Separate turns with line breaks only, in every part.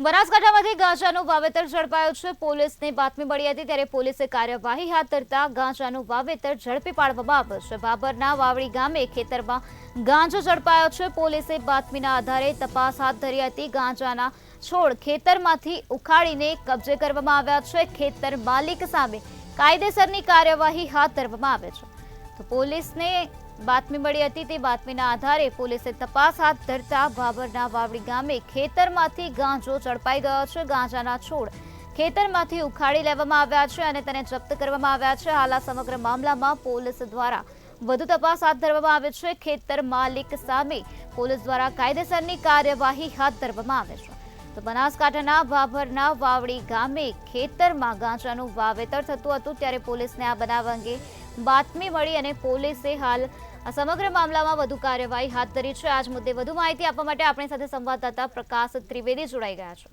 બનાસકાંઠામાંથી ગાંજાનું વાવેતર ઝડપાયું છે। પોલીસને બાતમી મળી હતી ત્યારે પોલીસે કાર્યવાહી હાથ ધરતા ગાંજાનું વાવેતર ઝડપી પાડવામાં આવ્યું છે। બાબરના વાવડી ગામે ખેતરમાં ગાંજો ઝડપાયો છે। પોલીસે બાતમીના આધારે તપાસ હાથ ધરી હતી। ગાંજાના છોડ ખેતરમાંથી ઉખાડીને કબજે કરવામાં આવ્યા છે। ખેતર માલિક સામે કાયદેસરની કાર્યવાહી હાથ ધરવામાં આવે છે। તો પોલીસને બાતમી મળી હતી તે બાતમીના આધારે પોલીસે તપાસ હાથ ધરતા બાબરના વાવડી ગામે ખેતરમાંથી ગાંજો ઝડપાઈ ગયો છે। ગાંજાના છોડ ખેતરમાંથી ઉખાડી લેવામાં આવ્યા છે અને તેને જપ્ત કરવામાં આવ્યા છે। હાલ આ સમગ્ર મામલામાં પોલીસ દ્વારા વધુ તપાસ હાથ ધરવામાં આવે છે। ખેતર માલિક સામે પોલીસ દ્વારા કાયદેસરની કાર્યવાહી હાથ ધરવામાં આવે છે। તો બનાસકાંઠાના બાબરના વાવડી ગામે ખેતરમાં ગાંજાનું વાવેતર થતું હતું ત્યારે પોલીસને આ બનાવ અંગે બાતમી મળી અને પોલીસે હાલ આ સમગ્ર મામલામાં વધુ કાર્યવાહી હાથ ધરી છે। આજ મુદ્દે વધુ માહિતી આપવા માટે આપણી સાથે સંવાદદાતા પ્રકાશ ત્રિવેદી જોડાઈ ગયા છે।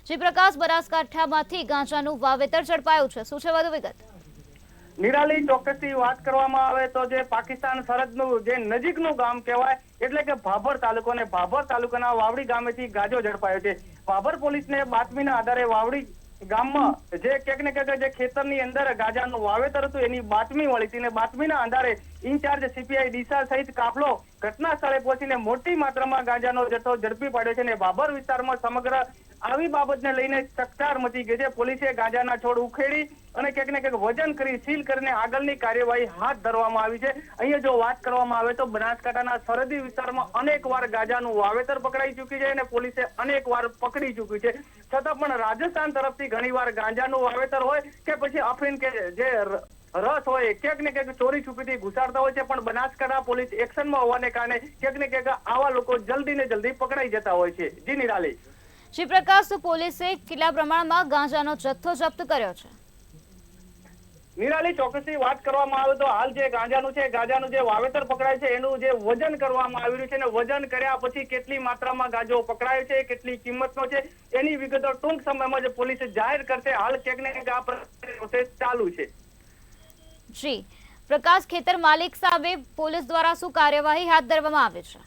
જી પ્રકાશ, બનાસકાંઠામાંથી ગાંજાનું વાવેતર ઝડપાયું છે, શું છે વધુ વિગત?
નિરાલી, ચોક્કસથી વાત કરવામાં આવે તો જે પાકિસ્તાન સરહદનું જે નજીકનું ગામ કહેવાય એટલે કે ભાભર તાલુકો અને ભાભર તાલુકાના વાવડી ગામેથી ગાંજો ઝડપાયો છે। ભાભર પોલીસને બાતમીના આધારે વાવડી ગામમાં જે ક્યાંક ને ક્યાંક જે ખેતરની અંદર ગાંજાનું વાવેતર હતું એની બાતમી મળી હતી અને બાતમીના આધારે ઇન્ચાર્જ સીપીઆઈ ડીસા સહિત કાફલો ઘટના સ્થળે પહોંચીને મોટી માત્રામાં ગાંજાનો જથ્થો ઝડપી પાડ્યો છે અને ભાભર વિસ્તારમાં સમગ્ર આવી બાબતને લઈને ચકચાર મચી ગઈ છે। પોલીસે ગાંજાના છોડ ઉખેડી અને ક્યાંક ને ક્યાંક વજન કરી સીલ કરીને આગળની કાર્યવાહી હાથ ધરવામાં આવી છે। અહીંયા જો વાત કરવામાં આવે તો બનાસકાંઠાના સરહદી વિસ્તારમાં અનેકવાર ગાંજાનું વાવેતર પકડાઈ ચૂકી છે અને પોલીસે અનેકવાર પકડી ચૂકી છે। છતાં પણ રાજસ્થાન તરફથી ઘણીવાર ગાંજાનું વાવેતર હોય કે પછી અફીણ કે જે રસ હોય ક્યાંક ને ક્યાંક ચોરી છુપીથી ઘુસાડતા હોય છે, પણ બનાસકાંઠા પોલીસ એક્શનમાં હોવાને કારણે ક્યાંક ને ક્યાંક આવા લોકો જલ્દી ને જલ્દી પકડાઈ જતા હોય છે। જી નિરાલી।
જી પ્રકાશ, તો પોલીસે કેટલા પ્રમાણમાં ગાંજાનો જથ્થો જપ્ત કર્યો છે?
નિરાલી, ચોક્કસથી વાત કરવામાં આવે તો હાલ જે ગાંજાનું છે, ગાંજાનું જે વાવેતર પકડાય છે એનું જે વજન કરવામાં આવી રહ્યું છે અને વજન કર્યા પછી કેટલી માત્રામાં ગાંજો પકડાયો છે, કેટલી કિંમતનો છે એની વિગતો ટૂંક સમયમાં જ પોલીસ જાહેર કરશે। હાલ ક્યાંક ને ક્યાંક આ પ્રોસેસ ચાલુ છે।
જી પ્રકાશ, ખેતર માલિક સામે પોલીસ દ્વારા શું કાર્યવાહી હાથ ધરવામાં આવે છે?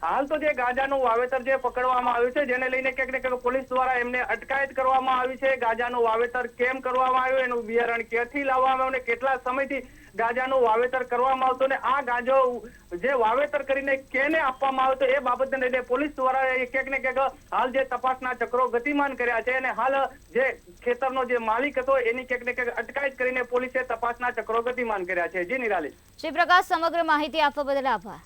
હાલ તો જે ગાંજાનું વાવેતર જે પકડવામાં આવ્યું છે જેને લઈને ક્યાંક ને ક્યાંક પોલીસ દ્વારા એમને અટકાયત કરવામાં આવી છે। ગાંજાનું વાવેતર કેમ કરવામાં આવ્યું, એનું બિયારણ ક્યાંથી લાવવામાં આવ્યું અને કેટલા સમયથી ગાંજાનું વાવેતર કરવામાં આવતું અને આ ગાંજો જે વાવેતર કરીને કેને આપવામાં આવતો એ બાબતને લઈને પોલીસ દ્વારા ક્યાંક ને ક્યાંક હાલ જે તપાસના ચક્રો ગતિમાન કર્યા છે અને હાલ જે ખેતરનો જે માલિક હતો એની ક્યાંક ને ક્યાંક અટકાયત કરીને પોલીસે તપાસના ચક્રો ગતિમાન કર્યા છે। જી નિરાલી।
જી પ્રકાશ, સમગ્ર માહિતી આપવા બદલ આભાર।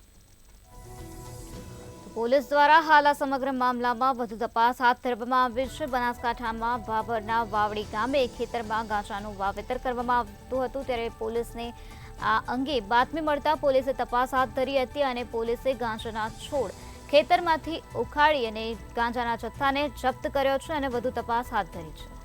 પોલીસ દ્વારા હાલ આ સમગ્ર મામલામાં વધુ તપાસ હાથ ધરવામાં આવી છે। બનાસકાંઠામાં બાબરના વાવડી ગામે ખેતરમાં ગાંજાનું વાવેતર કરવામાં આવતું હતું ત્યારે પોલીસને આ અંગે બાતમી મળતા પોલીસે તપાસ હાથ ધરી હતી અને પોલીસે ગાંજાના છોડ ખેતરમાંથી ઉખાડી અને ગાંજાના જથ્થાને જપ્ત કર્યો છે અને વધુ તપાસ હાથ ધરી છે।